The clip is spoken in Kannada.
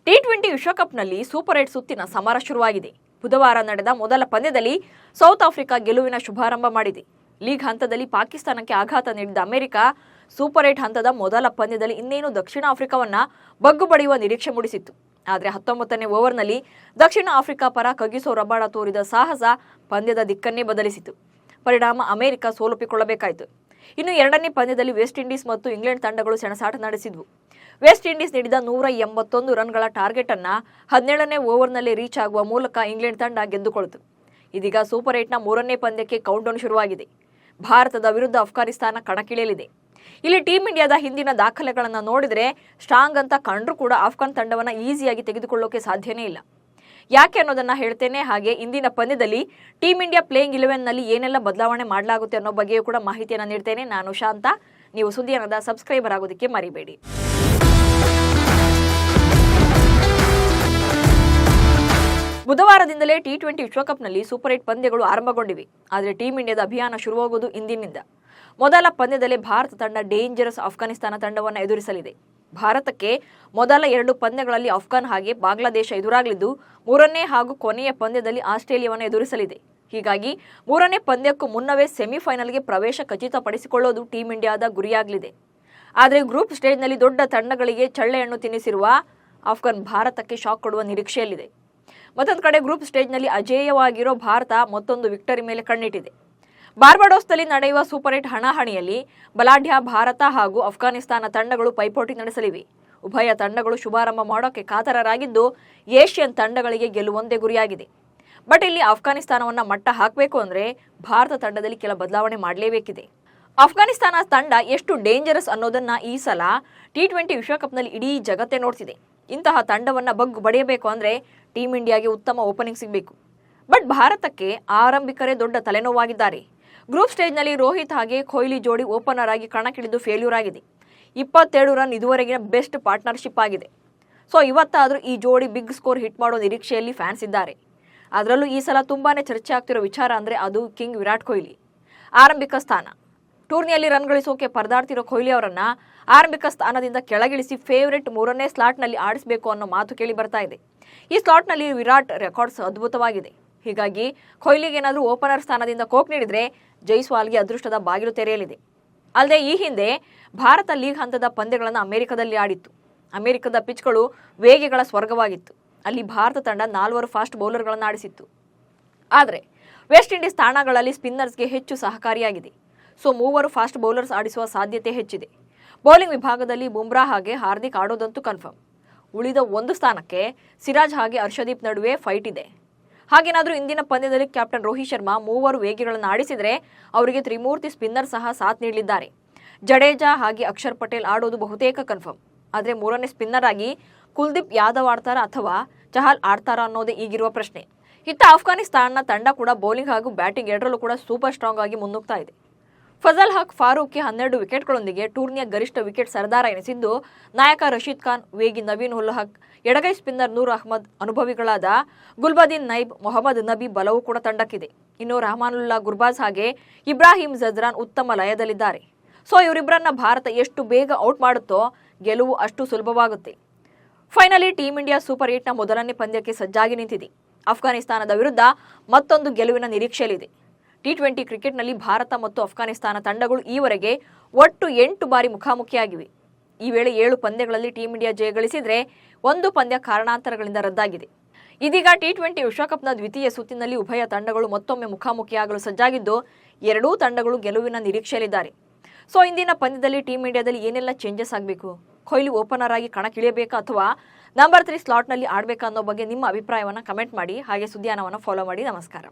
ಟಿ20 ವಿಶ್ವಕಪ್ನಲ್ಲಿ ಸೂಪರ್ 8 ಸುತ್ತಿನ ಸಮರ ಶುರುವಾಗಿದೆ. ಬುಧವಾರ ನಡೆದ ಮೊದಲ ಪಂದ್ಯದಲ್ಲಿ ಸೌತ್ ಆಫ್ರಿಕಾ ಗೆಲುವಿನ ಶುಭಾರಂಭ ಮಾಡಿದೆ. ಲೀಗ್ ಹಂತದಲ್ಲಿ ಪಾಕಿಸ್ತಾನಕ್ಕೆ ಆಘಾತ ನೀಡಿದ ಅಮೆರಿಕ ಸೂಪರ್ 8 ಹಂತದ ಮೊದಲ ಪಂದ್ಯದಲ್ಲಿ ಇನ್ನೇನು ದಕ್ಷಿಣ ಆಫ್ರಿಕಾವನ್ನ ಬಗ್ಗು ಬಡಿಯುವ ನಿರೀಕ್ಷೆ ಮೂಡಿಸಿತ್ತು. ಆದರೆ 19ನೇ ಓವರ್ನಲ್ಲಿ ದಕ್ಷಿಣ ಆಫ್ರಿಕಾ ಪರ ಕಗಿಸೋ ರಬಾಡ ತೋರಿದ ಸಾಹಸ ಪಂದ್ಯದ ದಿಕ್ಕನ್ನೇ ಬದಲಿಸಿತು. ಪರಿಣಾಮ ಅಮೆರಿಕ ಸೋಲೊಪ್ಪಿಕೊಳ್ಳಬೇಕಾಯಿತು. ಇನ್ನು ಎರಡನೇ ಪಂದ್ಯದಲ್ಲಿ ವೆಸ್ಟ್ ಇಂಡೀಸ್ ಮತ್ತು ಇಂಗ್ಲೆಂಡ್ ತಂಡಗಳು ಸೆಣಸಾಟ ನಡೆಸಿದ್ವು. ವೆಸ್ಟ್ ಇಂಡೀಸ್ ನೀಡಿದ 181 ರನ್ಗಳ ಟಾರ್ಗೆಟ್ ಅನ್ನ 17ನೇ ಓವರ್ನಲ್ಲಿ ರೀಚ್ ಆಗುವ ಮೂಲಕ ಇಂಗ್ಲೆಂಡ್ ತಂಡ ಗೆದ್ದುಕೊಳ್ತು. ಇದೀಗ ಸೂಪರ್ 8ನ ಮೂರನೇ ಪಂದ್ಯಕ್ಕೆ ಕೌಂಟ್ಡೌನ್ ಶುರುವಾಗಿದೆ. ಭಾರತದ ವಿರುದ್ಧ ಅಫ್ಘಾನಿಸ್ತಾನ ಕಣಕ್ಕಿಳಿಯಲಿದೆ. ಇಲ್ಲಿ ಟೀಂ ಇಂಡಿಯಾದ ಹಿಂದಿನ ದಾಖಲೆಗಳನ್ನು ನೋಡಿದರೆ ಸ್ಟ್ರಾಂಗ್ ಅಂತ ಕಂಡ್ರೂ ಕೂಡ ಅಫ್ಘಾನ್ ತಂಡವನ್ನು ಈಸಿಯಾಗಿ ತೆಗೆದುಕೊಳ್ಳೋಕೆ ಸಾಧ್ಯನೇ ಇಲ್ಲ. ಯಾಕೆ ಅನ್ನೋದನ್ನ ಹೇಳ್ತೇನೆ. ಹಾಗೆ ಇಂದಿನ ಪಂದ್ಯದಲ್ಲಿ ಟೀಂ ಇಂಡಿಯಾ ಪ್ಲೇಯಿಂಗ್ 11ನಲ್ಲಿ ಏನೆಲ್ಲ ಬದಲಾವಣೆ ಮಾಡಲಾಗುತ್ತೆ ಅನ್ನೋ ಬಗ್ಗೆಯೂ ಕೂಡ ಮಾಹಿತಿಯನ್ನು ನೀಡ್ತೇನೆ. ನಾನು ಶಾಂತ. ನೀವು ಸುದ್ದಿಯನ್ನದ ಸಬ್ಸ್ಕ್ರೈಬರ್ ಆಗೋದಕ್ಕೆ ಮರಿಬೇಡಿ. ಬುಧವಾರದಿಂದಲೇ ಟಿ20 ವಿಶ್ವಕಪ್ನಲ್ಲಿ ಸೂಪರ್ 8 ಪಂದ್ಯಗಳು ಆರಂಭಗೊಂಡಿವೆ. ಆದರೆ ಟೀಂ ಇಂಡಿಯಾದ ಅಭಿಯಾನ ಶುರುವಾಗುವುದು ಇಂದಿನಿಂದ. ಮೊದಲ ಪಂದ್ಯದಲ್ಲೇ ಭಾರತ ತಂಡ ಡೇಂಜರಸ್ ಅಫ್ಘಾನಿಸ್ತಾನ ತಂಡವನ್ನು ಎದುರಿಸಲಿದೆ. ಭಾರತಕ್ಕೆ ಮೊದಲ 2 ಪಂದ್ಯಗಳಲ್ಲಿ ಅಫ್ಘಾನ್ ಹಾಗೆ ಬಾಂಗ್ಲಾದೇಶ ಎದುರಾಗಲಿದ್ದು, ಮೂರನೇ ಹಾಗೂ ಕೊನೆಯ ಪಂದ್ಯದಲ್ಲಿ ಆಸ್ಟ್ರೇಲಿಯಾವನ್ನು ಎದುರಿಸಲಿದೆ. ಹೀಗಾಗಿ ಮೂರನೇ ಪಂದ್ಯಕ್ಕೂ ಮುನ್ನವೇ ಸೆಮಿಫೈನಲ್ಗೆ ಪ್ರವೇಶ ಖಚಿತಪಡಿಸಿಕೊಳ್ಳೋದು ಟೀಂ ಇಂಡಿಯಾದ ಗುರಿಯಾಗಲಿದೆ. ಆದರೆ ಗ್ರೂಪ್ ಸ್ಟೇಜ್ನಲ್ಲಿ ದೊಡ್ಡ ತಂಡಗಳಿಗೆ ಚಳ್ಳೆಹಣ್ಣು ತಿನ್ನಿಸಿರುವ ಅಫ್ಘಾನ್ ಭಾರತಕ್ಕೆ ಶಾಕ್ ಕೊಡುವ ನಿರೀಕ್ಷೆಯಲ್ಲಿದೆ. ಮತ್ತೊಂದು ಕಡೆ ಗ್ರೂಪ್ ಸ್ಟೇಜ್ನಲ್ಲಿ ಅಜೇಯವಾಗಿರೋ ಭಾರತ ಮತ್ತೊಂದು ವಿಕ್ಟರಿ ಮೇಲೆ ಕಣ್ಣಿಟ್ಟಿದೆ. ಬಾರ್ಬಡೋಸ್ನಲ್ಲಿ ನಡೆಯುವ ಸೂಪರ್ 8 ಹಣಾಹಣಿಯಲ್ಲಿ ಬಲಾಢ್ಯ ಭಾರತ ಹಾಗೂ ಅಫ್ಘಾನಿಸ್ತಾನ ತಂಡಗಳು ಪೈಪೋಟಿ ನಡೆಸಲಿವೆ. ಉಭಯ ತಂಡಗಳು ಶುಭಾರಂಭ ಮಾಡೋಕೆ ಕಾತರರಾಗಿದ್ದು, ಏಷ್ಯನ್ ತಂಡಗಳಿಗೆ ಗೆಲ್ಲುವಂದೇ ಗುರಿಯಾಗಿದೆ. ಬಟ್ ಇಲ್ಲಿ ಅಫ್ಘಾನಿಸ್ತಾನವನ್ನು ಮಟ್ಟ ಹಾಕಬೇಕು ಅಂದರೆ ಭಾರತ ತಂಡದಲ್ಲಿ ಕೆಲ ಬದಲಾವಣೆ ಮಾಡಲೇಬೇಕಿದೆ. ಅಫ್ಘಾನಿಸ್ತಾನ ತಂಡ ಎಷ್ಟು ಡೇಂಜರಸ್ ಅನ್ನೋದನ್ನ ಈ ಸಲ ಟಿ20 ವಿಶ್ವಕಪ್ನಲ್ಲಿ ಇಡೀ ಜಗತ್ತೇ ನೋಡ್ತಿದೆ. ಇಂತಹ ತಂಡವನ್ನು ಬಗ್ಗು ಬಡಿಯಬೇಕು ಅಂದರೆ ಟೀಂ ಇಂಡಿಯಾಗೆ ಉತ್ತಮ ಓಪನಿಂಗ್ ಸಿಗಬೇಕು. ಬಟ್ ಭಾರತಕ್ಕೆ ಆರಂಭಿಕರೇ ದೊಡ್ಡ ತಲೆನೋವಾಗಿದ್ದಾರೆ. ಗ್ರೂಪ್ ಸ್ಟೇಜ್ನಲ್ಲಿ ರೋಹಿತ್ ಹಾಗೆ ಕೊಹ್ಲಿ ಜೋಡಿ ಓಪನರ್ ಆಗಿ ಕಣಕ್ಕಿಳಿದು ಫೇಲ್ಯೂರ್ ಆಗಿದೆ. 27 ರನ್ ಇದುವರೆಗಿನ ಬೆಸ್ಟ್ ಪಾರ್ಟ್ನರ್ಶಿಪ್ ಆಗಿದೆ. ಸೊ ಇವತ್ತಾದರೂ ಈ ಜೋಡಿ ಬಿಗ್ ಸ್ಕೋರ್ ಹಿಟ್ ಮಾಡೋ ನಿರೀಕ್ಷೆಯಲ್ಲಿ ಫ್ಯಾನ್ಸ್ ಇದ್ದಾರೆ. ಅದರಲ್ಲೂ ಈ ಸಲ ತುಂಬಾನೇ ಚರ್ಚೆ ಆಗ್ತಿರೋ ವಿಚಾರ ಅಂದರೆ ಅದು ಕಿಂಗ್ ವಿರಾಟ್ ಕೊಹ್ಲಿ. ಆರಂಭಿಕ ಸ್ಥಾನ ಟೂರ್ನಿಯಲ್ಲಿ ರನ್ ಗಳಿಸೋಕೆ ಪರದಾಡ್ತಿರೋ ಕೊಹ್ಲಿ ಅವರನ್ನ ಆರಂಭಿಕ ಸ್ಥಾನದಿಂದ ಕೆಳಗಿಳಿಸಿ ಫೇವರೇಟ್ 3ನೇ ಸ್ಲಾಟ್ನಲ್ಲಿ ಆಡಿಸಬೇಕು ಅನ್ನೋ ಮಾತು ಕೇಳಿ ಬರ್ತಾ ಇದೆ. ಈ ಸ್ಲಾಟ್ನಲ್ಲಿ ವಿರಾಟ್ ರೆಕಾರ್ಡ್ಸ್ ಅದ್ಭುತವಾಗಿದೆ. ಹೀಗಾಗಿ ಕೊಹ್ಲಿಗೆ ಏನಾದರೂ ಓಪನರ್ ಸ್ಥಾನದಿಂದ ಕೋಕ್ ನೀಡಿದರೆ ಜೈಸ್ವಾಲ್ಗೆ ಅದೃಷ್ಟದ ಬಾಗಿಲು ತೆರೆಯಲಿದೆ. ಅಲ್ಲದೆ ಈ ಹಿಂದೆ ಭಾರತ ಲೀಗ್ ಹಂತದ ಪಂದ್ಯಗಳನ್ನು ಅಮೆರಿಕದಲ್ಲಿ ಆಡಿತ್ತು. ಅಮೆರಿಕದ ಪಿಚ್ಗಳು ವೇಗಿಗಳ ಸ್ವರ್ಗವಾಗಿತ್ತು. ಅಲ್ಲಿ ಭಾರತ ತಂಡ 4 ಫಾಸ್ಟ್ ಬೌಲರ್ಗಳನ್ನು ಆಡಿಸಿತ್ತು. ಆದರೆ ವೆಸ್ಟ್ ಇಂಡೀಸ್ ತಾಣಗಳಲ್ಲಿ ಸ್ಪಿನ್ನರ್ಸ್ಗೆ ಹೆಚ್ಚು ಸಹಕಾರಿಯಾಗಿದೆ. ಸೊ 3 ಫಾಸ್ಟ್ ಬೌಲರ್ಸ್ ಆಡಿಸುವ ಸಾಧ್ಯತೆ ಹೆಚ್ಚಿದೆ. ಬೌಲಿಂಗ್ ವಿಭಾಗದಲ್ಲಿ ಬುಮ್ರಾ ಹಾಗೆ ಹಾರ್ದಿಕ್ ಆಡೋದಂತೂ ಕನ್ಫರ್ಮ್. ಉಳಿದ 1 ಸ್ಥಾನಕ್ಕೆ ಸಿರಾಜ್ ಹಾಗೆ ಹರ್ಷದೀಪ್ ನಡುವೆ ಫೈಟ್ ಇದೆ. ಹಾಗೇನಾದರೂ ಇಂದಿನ ಪಂದ್ಯದಲ್ಲಿ ಕ್ಯಾಪ್ಟನ್ ರೋಹಿತ್ ಶರ್ಮಾ 3 ವೇಗಿಗಳನ್ನು ಆಡಿಸಿದರೆ ಅವರಿಗೆ ತ್ರಿಮೂರ್ತಿ ಸ್ಪಿನ್ನರ್ ಸಹ ಸಾಥ್ ನೀಡಲಿದ್ದಾರೆ. ಜಡೇಜಾ ಹಾಗೆ ಅಕ್ಷರ್ ಪಟೇಲ್ ಆಡೋದು ಬಹುತೇಕ ಕನ್ಫರ್ಮ್. ಆದರೆ 3ನೇ ಸ್ಪಿನ್ನರ್ ಆಗಿ ಕುಲ್ದೀಪ್ ಯಾದವ್ ಆಡ್ತಾರಾ ಅಥವಾ ಚಹಲ್ ಆಡ್ತಾರಾ ಅನ್ನೋದೇ ಈಗಿರುವ ಪ್ರಶ್ನೆ. ಇತ್ತ ಅಫ್ಘಾನಿಸ್ತಾನ ತಂಡ ಕೂಡ ಬೌಲಿಂಗ್ ಹಾಗೂ ಬ್ಯಾಟಿಂಗ್ ಎರಡರಲ್ಲೂ ಕೂಡ ಸೂಪರ್ ಸ್ಟ್ರಾಂಗ್ ಆಗಿ ಮುನ್ನುಗ್ತಾ ಇದೆ. ಫಜಲ್ ಹಕ್ ಫಾರೂಕ್ಗೆ 12 ವಿಕೆಟ್ಗಳೊಂದಿಗೆ ಟೂರ್ನಿಯ ಗರಿಷ್ಠ ವಿಕೆಟ್ ಸರದಾರ ಎನಿಸಿದ್ದು, ನಾಯಕ ರಶೀದ್ ಖಾನ್, ವೇಗಿ ನವೀನ್ ಉಲ್ ಹಕ್, ಎಡಗೈ ಸ್ಪಿನ್ನರ್ ನೂರ್ ಅಹ್ಮದ್, ಅನುಭವಿಗಳಾದ ಗುಲ್ಬದೀನ್ ನೈಬ್, ಮೊಹಮ್ಮದ್ ನಬಿ ಬಲವೂ ಕೂಡ ತಂಡಕ್ಕಿದೆ. ಇನ್ನು ರಹಮಾನುಲ್ಲಾ ಗುರ್ಬಾಜ್ ಹಾಗೆ ಇಬ್ರಾಹಿಂ ಜಜ್ರಾನ್ ಉತ್ತಮ ಲಯದಲ್ಲಿದ್ದಾರೆ. ಸೊ ಇವರಿಬ್ಬರನ್ನ ಭಾರತ ಎಷ್ಟು ಬೇಗ ಔಟ್ ಮಾಡುತ್ತೋ ಗೆಲುವು ಅಷ್ಟು ಸುಲಭವಾಗುತ್ತೆ. ಫೈನಲಿ ಟೀಂ ಇಂಡಿಯಾ ಸೂಪರ್ 8ನ ಮೊದಲನೇ ಪಂದ್ಯಕ್ಕೆ ಸಜ್ಜಾಗಿ ನಿಂತಿದೆ. ಅಫ್ಘಾನಿಸ್ತಾನದ ವಿರುದ್ಧ ಮತ್ತೊಂದು ಗೆಲುವಿನ ನಿರೀಕ್ಷೆಯಲ್ಲಿದೆ. ಟಿ20 ಕ್ರಿಕೆಟ್ನಲ್ಲಿ ಭಾರತ ಮತ್ತು ಅಫ್ಘಾನಿಸ್ತಾನ ತಂಡಗಳು ಈವರೆಗೆ ಒಟ್ಟು 8 ಬಾರಿ ಮುಖಾಮುಖಿಯಾಗಿವೆ. ಈ ವೇಳೆ 7 ಪಂದ್ಯಗಳಲ್ಲಿ ಟೀಂ ಇಂಡಿಯಾ ಜಯಗಳಿಸಿದರೆ 1 ಪಂದ್ಯ ಕಾರಣಾಂತರಗಳಿಂದ ರದ್ದಾಗಿದೆ. ಇದೀಗ ಟಿ20 ವಿಶ್ವಕಪ್ನ ದ್ವಿತೀಯ ಸುತ್ತಿನಲ್ಲಿ ಉಭಯ ತಂಡಗಳು ಮತ್ತೊಮ್ಮೆ ಮುಖಾಮುಖಿಯಾಗಲು ಸಜ್ಜಾಗಿದ್ದು, ಎರಡೂ ತಂಡಗಳು ಗೆಲುವಿನ ನಿರೀಕ್ಷೆಯಲ್ಲಿದ್ದಾರೆ. ಸೊ ಇಂದಿನ ಪಂದ್ಯದಲ್ಲಿ ಟೀಂ ಇಂಡಿಯಾದಲ್ಲಿ ಏನೆಲ್ಲ ಚೇಂಜಸ್ ಆಗಬೇಕು? ಕೊಹ್ಲಿ ಓಪನರ್ ಆಗಿ ಕಣಕ್ಕಿಳಿಯಬೇಕಾ ಅಥವಾ ನಂಬರ್ 3 ಸ್ಲಾಟ್ನಲ್ಲಿ ಆಡಬೇಕಾ ಅನ್ನೋ ಬಗ್ಗೆ ನಿಮ್ಮ ಅಭಿಪ್ರಾಯವನ್ನು ಕಮೆಂಟ್ ಮಾಡಿ. ಹಾಗೆ ಸುದ್ದಿಯಾನವನ್ನು ಫಾಲೋ ಮಾಡಿ. ನಮಸ್ಕಾರ.